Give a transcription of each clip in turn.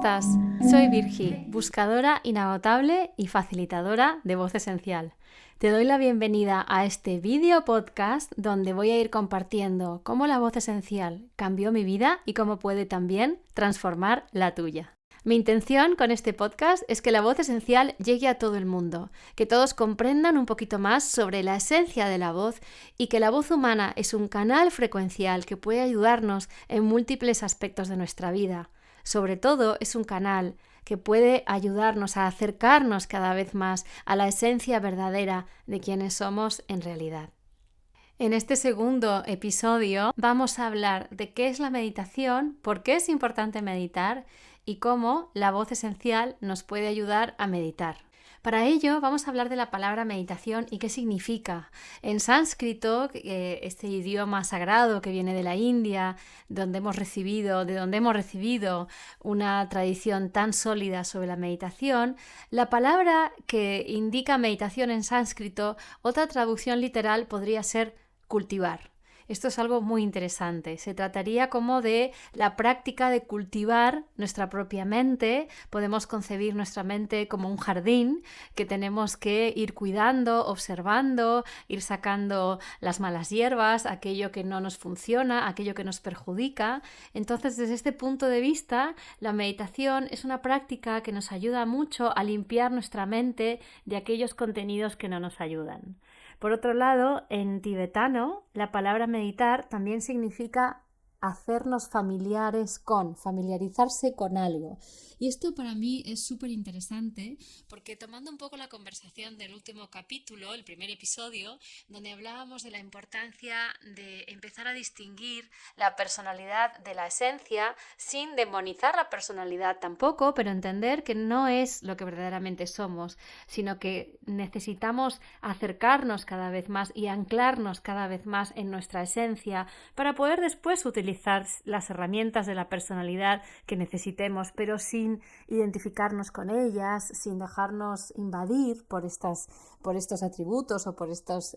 estás? Soy Virgi, buscadora inagotable y facilitadora de Voz Esencial. Te doy la bienvenida a este video podcast donde voy a ir compartiendo cómo la voz esencial cambió mi vida y cómo puede también transformar la tuya. Mi intención con este podcast es que la voz esencial llegue a todo el mundo, que todos comprendan un poquito más sobre la esencia de la voz y que la voz humana es un canal frecuencial que puede ayudarnos en múltiples aspectos de nuestra vida. Sobre todo es un canal que puede ayudarnos a acercarnos cada vez más a la esencia verdadera de quienes somos en realidad. En este segundo episodio vamos a hablar de qué es la meditación, por qué es importante meditar y cómo la voz esencial nos puede ayudar a meditar. Para ello vamos a hablar de la palabra meditación y qué significa. En sánscrito, este idioma sagrado que viene de la India, de donde hemos recibido una tradición tan sólida sobre la meditación, la palabra que indica meditación en sánscrito, otra traducción literal podría ser cultivar. Esto es algo muy interesante. Se trataría como de la práctica de cultivar nuestra propia mente. Podemos concebir nuestra mente como un jardín que tenemos que ir cuidando, observando, ir sacando las malas hierbas, aquello que no nos funciona, aquello que nos perjudica. Entonces, desde este punto de vista, la meditación es una práctica que nos ayuda mucho a limpiar nuestra mente de aquellos contenidos que no nos ayudan. Por otro lado, en tibetano, la palabra meditar también significa hacernos familiarizarse con algo. Y esto para mí es súper interesante porque tomando un poco la conversación del último capítulo, el primer episodio, donde hablábamos de la importancia de empezar a distinguir la personalidad de la esencia sin demonizar la personalidad tampoco, pero entender que no es lo que verdaderamente somos, sino que necesitamos acercarnos cada vez más y anclarnos cada vez más en nuestra esencia para poder después utilizar las herramientas de la personalidad que necesitemos, pero sin identificarnos con ellas, sin dejarnos invadir por estos atributos o por estas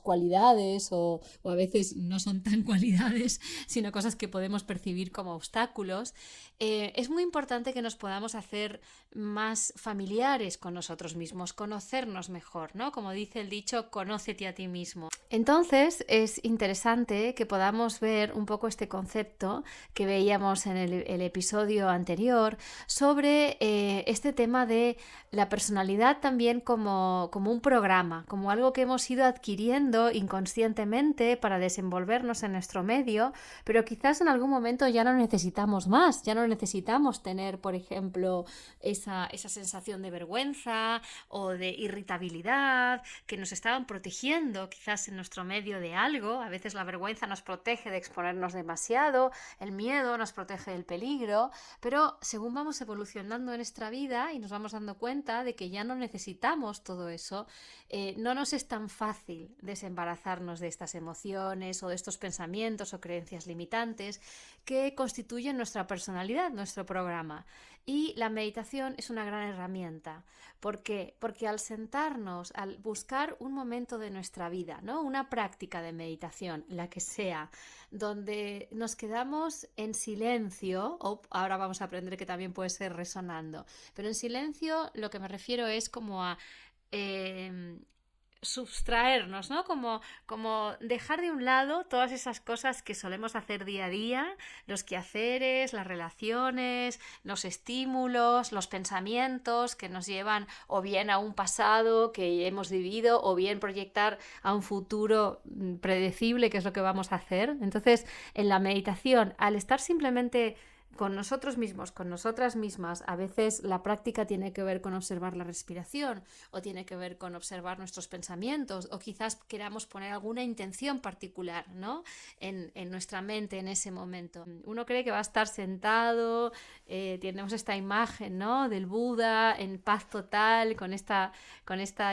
cualidades o a veces no son tan cualidades, sino cosas que podemos percibir como obstáculos. Es muy importante que nos podamos hacer más familiares con nosotros mismos, conocernos mejor, ¿no? Como dice el dicho, conócete a ti mismo. Entonces es interesante que podamos ver un poco este concepto que veíamos en el episodio anterior sobre este tema de la personalidad también como un programa, como algo que hemos ido adquiriendo inconscientemente para desenvolvernos en nuestro medio, pero quizás en algún momento ya no necesitamos más, ya no necesitamos tener, por ejemplo, esa sensación de vergüenza o de irritabilidad que nos estaban protegiendo quizás en nuestro medio de algo. A veces la vergüenza nos protege de exponernos demasiado, el miedo nos protege del peligro, pero según vamos evolucionando en nuestra vida y nos vamos dando cuenta de que ya no necesitamos todo eso, no nos es tan fácil desembarazarnos de estas emociones o de estos pensamientos o creencias limitantes que constituyen nuestra personalidad, nuestro programa. Y la meditación es una gran herramienta. ¿Por qué? Porque al sentarnos, al buscar un momento de nuestra vida, ¿no? Una práctica de meditación, la que sea, donde nos quedamos en silencio, o ahora vamos a aprender que también puede ser resonando, pero en silencio lo que me refiero es como a sustraernos, ¿no? Como dejar de un lado todas esas cosas que solemos hacer día a día, los quehaceres, las relaciones, los estímulos, los pensamientos que nos llevan o bien a un pasado que hemos vivido o bien proyectar a un futuro predecible, que es lo que vamos a hacer. Entonces, en la meditación, al estar simplemente con nosotros mismos, con nosotras mismas, a veces la práctica tiene que ver con observar la respiración o tiene que ver con observar nuestros pensamientos o quizás queramos poner alguna intención particular, ¿no? en nuestra mente en ese momento. Uno cree que va a estar sentado, tenemos esta imagen, ¿no? Del Buda en paz total, con esta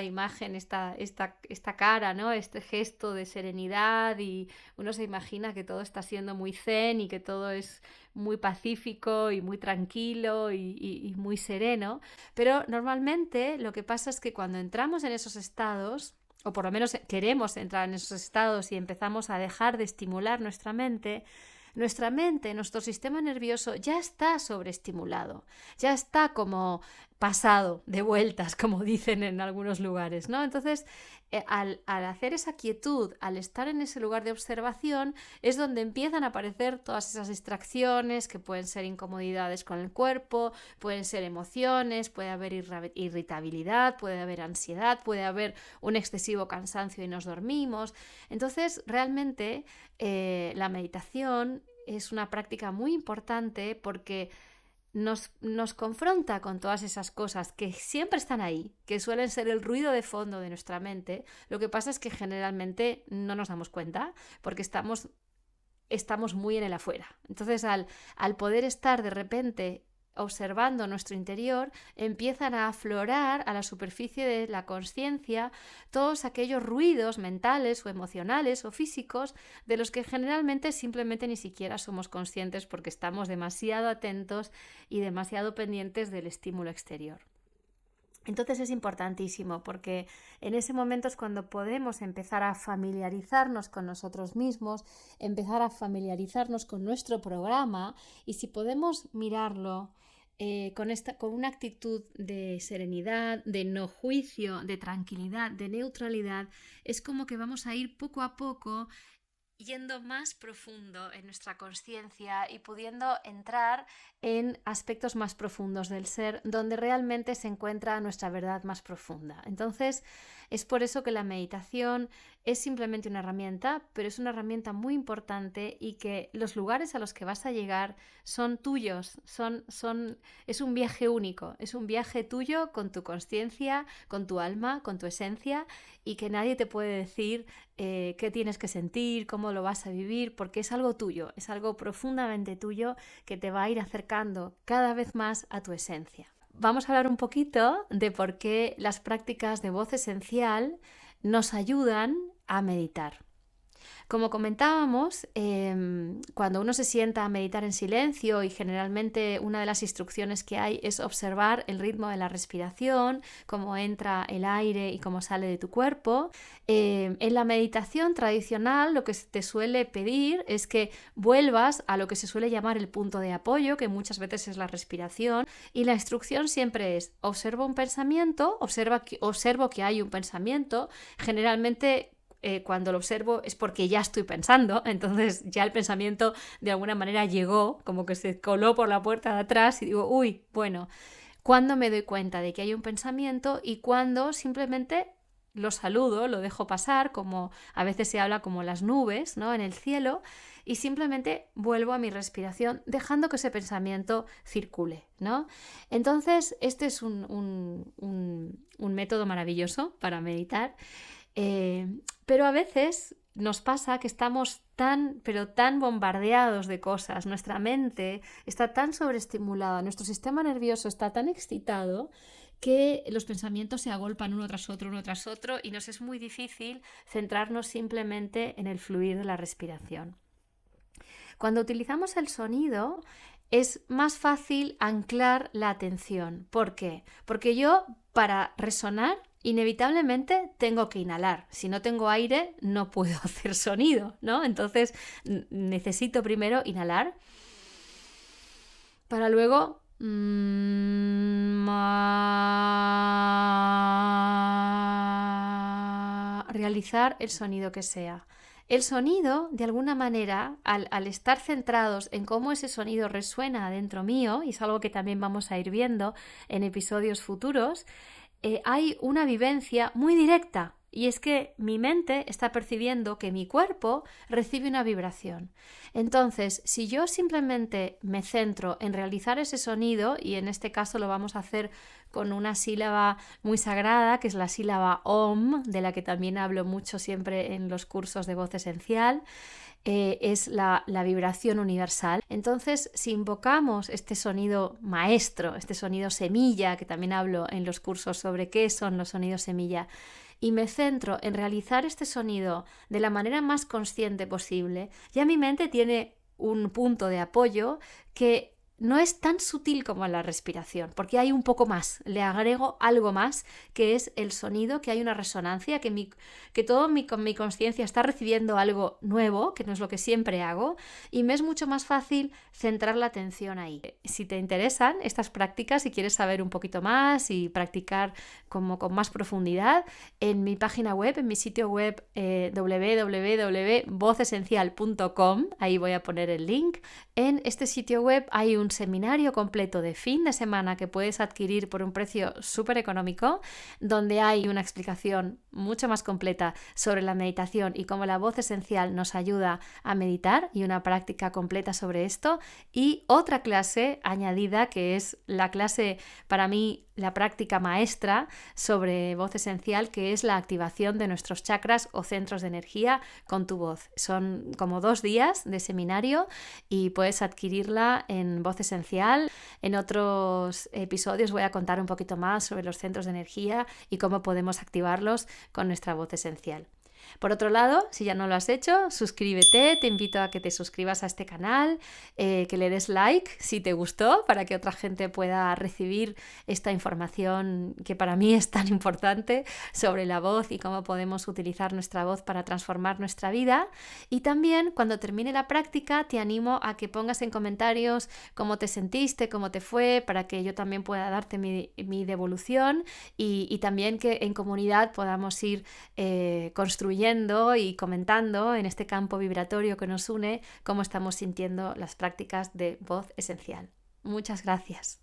imagen, esta cara, ¿no? Este gesto de serenidad y uno se imagina que todo está siendo muy zen y que todo es muy pacífico y muy tranquilo y muy sereno, pero normalmente lo que pasa es que cuando entramos en esos estados, o por lo menos queremos entrar en esos estados y empezamos a dejar de estimular nuestra mente, Nuestra mente, nuestro sistema nervioso ya está sobreestimulado, ya está como pasado de vueltas, como dicen en algunos lugares, ¿no? Entonces, al hacer esa quietud, al estar en ese lugar de observación, es donde empiezan a aparecer todas esas distracciones que pueden ser incomodidades con el cuerpo, pueden ser emociones, puede haber irritabilidad, puede haber ansiedad, puede haber un excesivo cansancio y nos dormimos. Entonces, realmente la meditación es una práctica muy importante porque nos confronta con todas esas cosas que siempre están ahí, que suelen ser el ruido de fondo de nuestra mente. Lo que pasa es que generalmente no nos damos cuenta porque estamos muy en el afuera. Entonces, al poder estar de repente observando nuestro interior, empiezan a aflorar a la superficie de la consciencia todos aquellos ruidos mentales o emocionales o físicos de los que generalmente simplemente ni siquiera somos conscientes porque estamos demasiado atentos y demasiado pendientes del estímulo exterior. Entonces es importantísimo porque en ese momento es cuando podemos empezar a familiarizarnos con nosotros mismos, empezar a familiarizarnos con nuestro programa, y si podemos mirarlo con una actitud de serenidad, de no juicio, de tranquilidad, de neutralidad, es como que vamos a ir poco a poco yendo más profundo en nuestra consciencia y pudiendo entrar en aspectos más profundos del ser, donde realmente se encuentra nuestra verdad más profunda. Entonces, es por eso que la meditación es simplemente una herramienta, pero es una herramienta muy importante, y que los lugares a los que vas a llegar son tuyos, es un viaje único, es un viaje tuyo con tu consciencia, con tu alma, con tu esencia, y que nadie te puede decir qué tienes que sentir, cómo lo vas a vivir, porque es algo tuyo, es algo profundamente tuyo que te va a ir acercando cada vez más a tu esencia. Vamos a hablar un poquito de por qué las prácticas de voz esencial nos ayudan a meditar. Como comentábamos, cuando uno se sienta a meditar en silencio, y generalmente una de las instrucciones que hay es observar el ritmo de la respiración, cómo entra el aire y cómo sale de tu cuerpo, en la meditación tradicional lo que te suele pedir es que vuelvas a lo que se suele llamar el punto de apoyo, que muchas veces es la respiración, y la instrucción siempre es: observo un pensamiento, observo que hay un pensamiento. Generalmente cuando lo observo es porque ya estoy pensando, entonces ya el pensamiento de alguna manera llegó, como que se coló por la puerta de atrás, y digo, uy, bueno, ¿cuándo me doy cuenta de que hay un pensamiento y cuándo simplemente lo saludo, lo dejo pasar, como a veces se habla como las nubes, ¿no?, en el cielo, y simplemente vuelvo a mi respiración dejando que ese pensamiento circule, ¿no? Entonces este es un método maravilloso para meditar. Pero a veces nos pasa que estamos tan bombardeados de cosas, nuestra mente está tan sobreestimulada, nuestro sistema nervioso está tan excitado, que los pensamientos se agolpan uno tras otro, y nos es muy difícil centrarnos simplemente en el fluir de la respiración. Cuando utilizamos el sonido es más fácil anclar la atención. ¿Por qué? Porque yo, para resonar, inevitablemente tengo que inhalar. Si no tengo aire, no puedo hacer sonido, ¿no? Entonces necesito primero inhalar para luego realizar el sonido que sea. El sonido, de alguna manera, al estar centrados en cómo ese sonido resuena dentro mío, y es algo que también vamos a ir viendo en episodios futuros, hay una vivencia muy directa, y es que mi mente está percibiendo que mi cuerpo recibe una vibración. Entonces, si yo simplemente me centro en realizar ese sonido, y en este caso lo vamos a hacer con una sílaba muy sagrada, que es la sílaba OM, de la que también hablo mucho siempre en los cursos de voz esencial, es la vibración universal. Entonces, si invocamos este sonido maestro, este sonido semilla, que también hablo en los cursos sobre qué son los sonidos semilla, y me centro en realizar este sonido de la manera más consciente posible, ya mi mente tiene un punto de apoyo que no es tan sutil como la respiración, porque hay un poco más, le agrego algo más, que es el sonido, que hay una resonancia, que con mi conciencia está recibiendo algo nuevo, que no es lo que siempre hago, y me es mucho más fácil centrar la atención ahí. Si te interesan estas prácticas y quieres saber un poquito más y practicar como con más profundidad, en mi página web, en mi sitio web www.vozesencial.com, ahí voy a poner el link. En este sitio web hay un seminario completo de fin de semana que puedes adquirir por un precio súper económico, donde hay una explicación mucho más completa sobre la meditación y cómo la voz esencial nos ayuda a meditar, y una práctica completa sobre esto, y otra clase añadida que es la clase, para mí, la práctica maestra sobre voz esencial, que es la activación de nuestros chakras o centros de energía con tu voz. Son como 2 días de seminario y puedes adquirirla en Voz Esencial. En otros episodios voy a contar un poquito más sobre los centros de energía y cómo podemos activarlos con nuestra voz esencial. Por otro lado, si ya no lo has hecho, suscríbete, te invito a que te suscribas a este canal, que le des like si te gustó, para que otra gente pueda recibir esta información que para mí es tan importante sobre la voz y cómo podemos utilizar nuestra voz para transformar nuestra vida. Y también, cuando termine la práctica, te animo a que pongas en comentarios cómo te sentiste, cómo te fue, para que yo también pueda darte mi devolución, y también que en comunidad podamos ir construyendo y comentando en este campo vibratorio que nos une cómo estamos sintiendo las prácticas de voz esencial. Muchas gracias.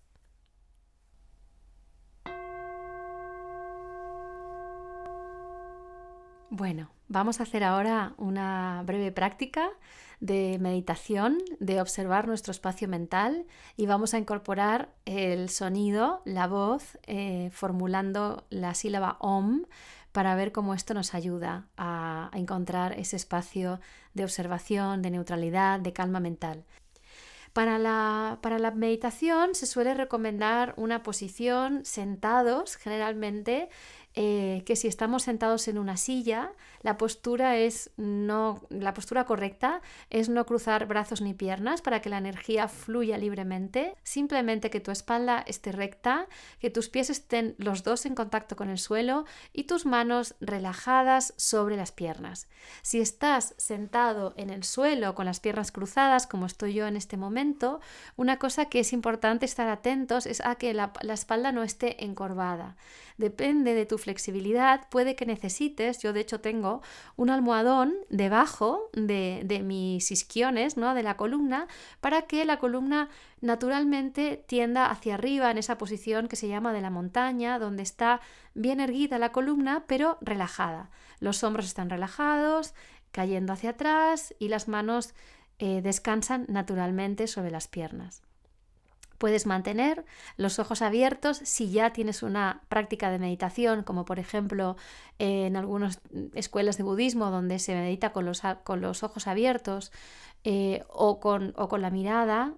Bueno, vamos a hacer ahora una breve práctica de meditación, de observar nuestro espacio mental, y vamos a incorporar el sonido, la voz, formulando la sílaba OM, para ver cómo esto nos ayuda a encontrar ese espacio de observación, de neutralidad, de calma mental. Para la meditación se suele recomendar una posición sentados, generalmente, que si estamos sentados en una silla, la postura correcta es no cruzar brazos ni piernas para que la energía fluya libremente. Simplemente que tu espalda esté recta, que tus pies estén los dos en contacto con el suelo y tus manos relajadas sobre las piernas. Si estás sentado en el suelo con las piernas cruzadas, como estoy yo en este momento, una cosa que es importante estar atentos es a que la espalda no esté encorvada. Depende de tu flexibilidad, puede que necesites, yo de hecho tengo un almohadón debajo de mis isquiones, ¿no?, de la columna, para que la columna naturalmente tienda hacia arriba en esa posición que se llama de la montaña, donde está bien erguida la columna pero relajada. Los hombros están relajados, cayendo hacia atrás, y las manos descansan naturalmente sobre las piernas. Puedes mantener los ojos abiertos si ya tienes una práctica de meditación, como por ejemplo en algunas escuelas de budismo donde se medita con los ojos abiertos, o con la mirada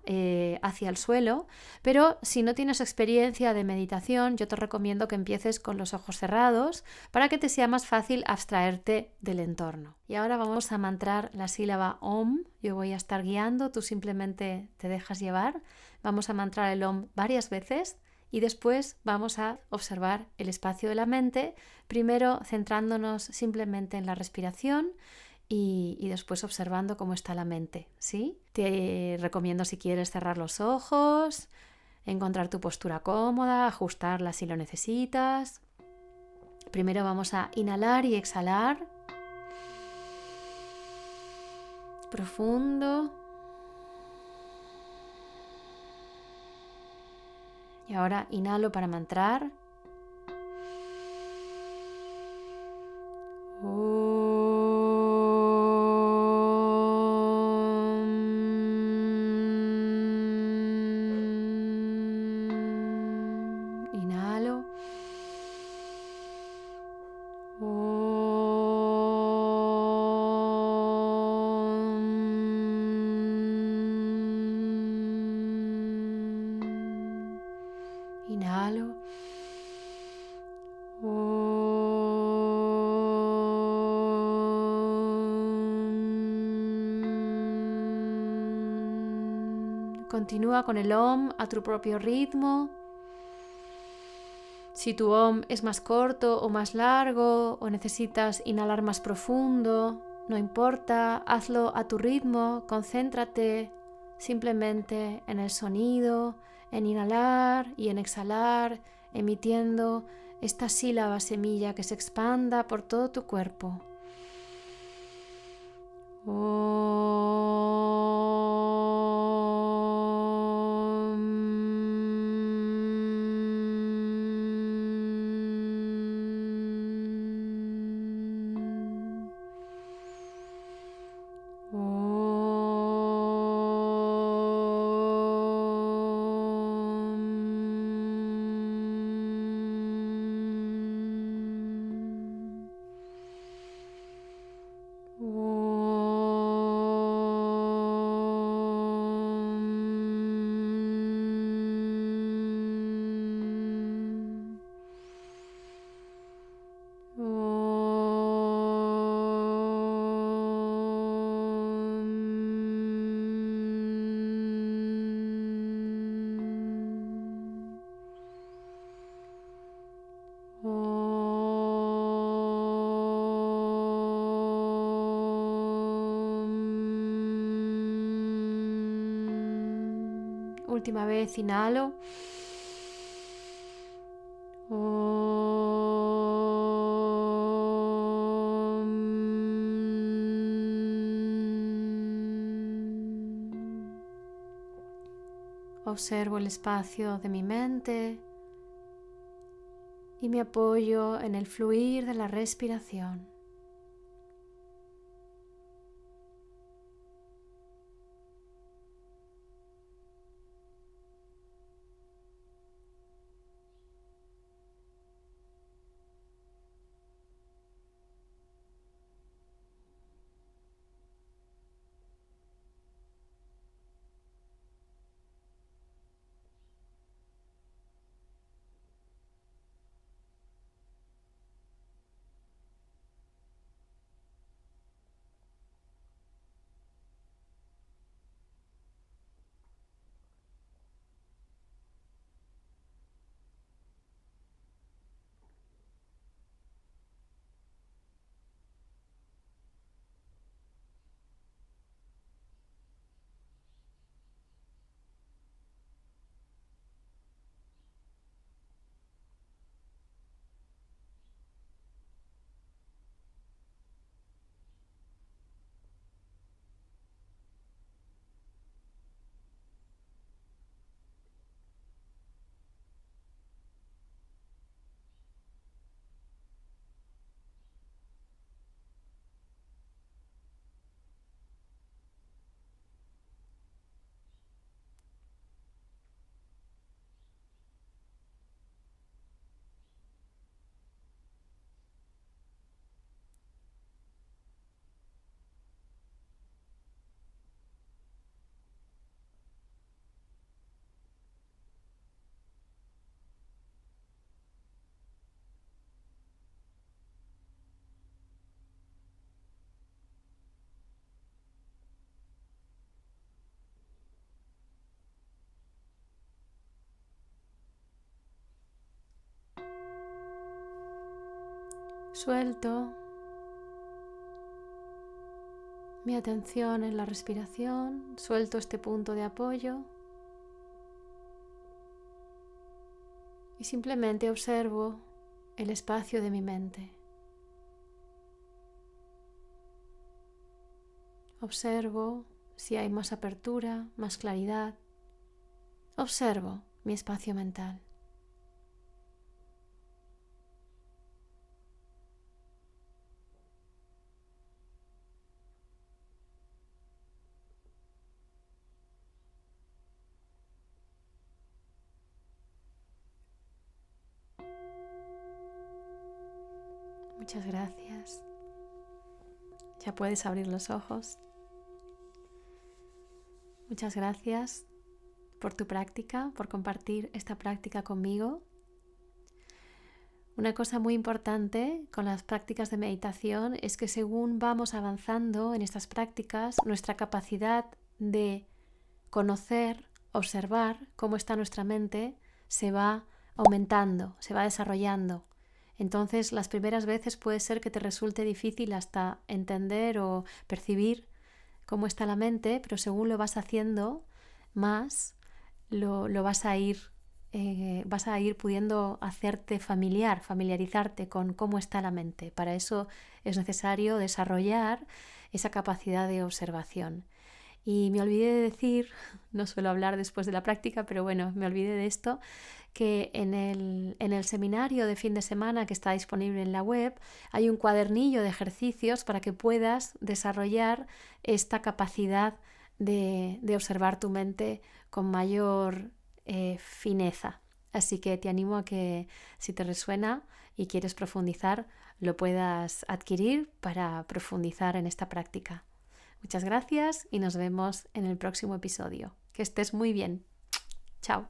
hacia el suelo. Pero si no tienes experiencia de meditación, yo te recomiendo que empieces con los ojos cerrados para que te sea más fácil abstraerte del entorno. Y ahora vamos a mantrar la sílaba OM. Yo voy a estar guiando, tú simplemente te dejas llevar. Vamos a mantrar el OM varias veces y después vamos a observar el espacio de la mente, primero centrándonos simplemente en la respiración y después observando cómo está la mente, ¿sí? Te recomiendo, si quieres, cerrar los ojos, encontrar tu postura cómoda, ajustarla si lo necesitas. Primero vamos a inhalar y exhalar. Profundo. Y ahora inhalo para mantrar. Inhalo. Inhalo. Continúa con el OM a tu propio ritmo. Si tu OM es más corto o más largo o necesitas inhalar más profundo, no importa, hazlo a tu ritmo, concéntrate simplemente en el sonido, en inhalar y en exhalar, emitiendo esta sílaba semilla que se expanda por todo tu cuerpo. Última vez, inhalo. Observo el espacio de mi mente y me apoyo en el fluir de la respiración. Suelto mi atención en la respiración, suelto este punto de apoyo y simplemente observo el espacio de mi mente. Observo si hay más apertura, más claridad. Observo mi espacio mental. Muchas gracias. Ya puedes abrir los ojos. Muchas gracias por tu práctica, por compartir esta práctica conmigo. Una cosa muy importante con las prácticas de meditación es que según vamos avanzando en estas prácticas, nuestra capacidad de conocer observar cómo está nuestra mente se va aumentando, se va desarrollando. Entonces, las primeras veces puede ser que te resulte difícil hasta entender o percibir cómo está la mente, pero según lo vas haciendo más, lo vas a ir pudiendo hacerte familiarizarte con cómo está la mente. Para eso es necesario desarrollar esa capacidad de observación. Y me olvidé de decir, no suelo hablar después de la práctica, pero bueno, me olvidé de esto, que en el seminario de fin de semana que está disponible en la web hay un cuadernillo de ejercicios para que puedas desarrollar esta capacidad de observar tu mente con mayor fineza. Así que te animo a que, si te resuena y quieres profundizar, lo puedas adquirir para profundizar en esta práctica. Muchas gracias y nos vemos en el próximo episodio. Que estés muy bien. Chao.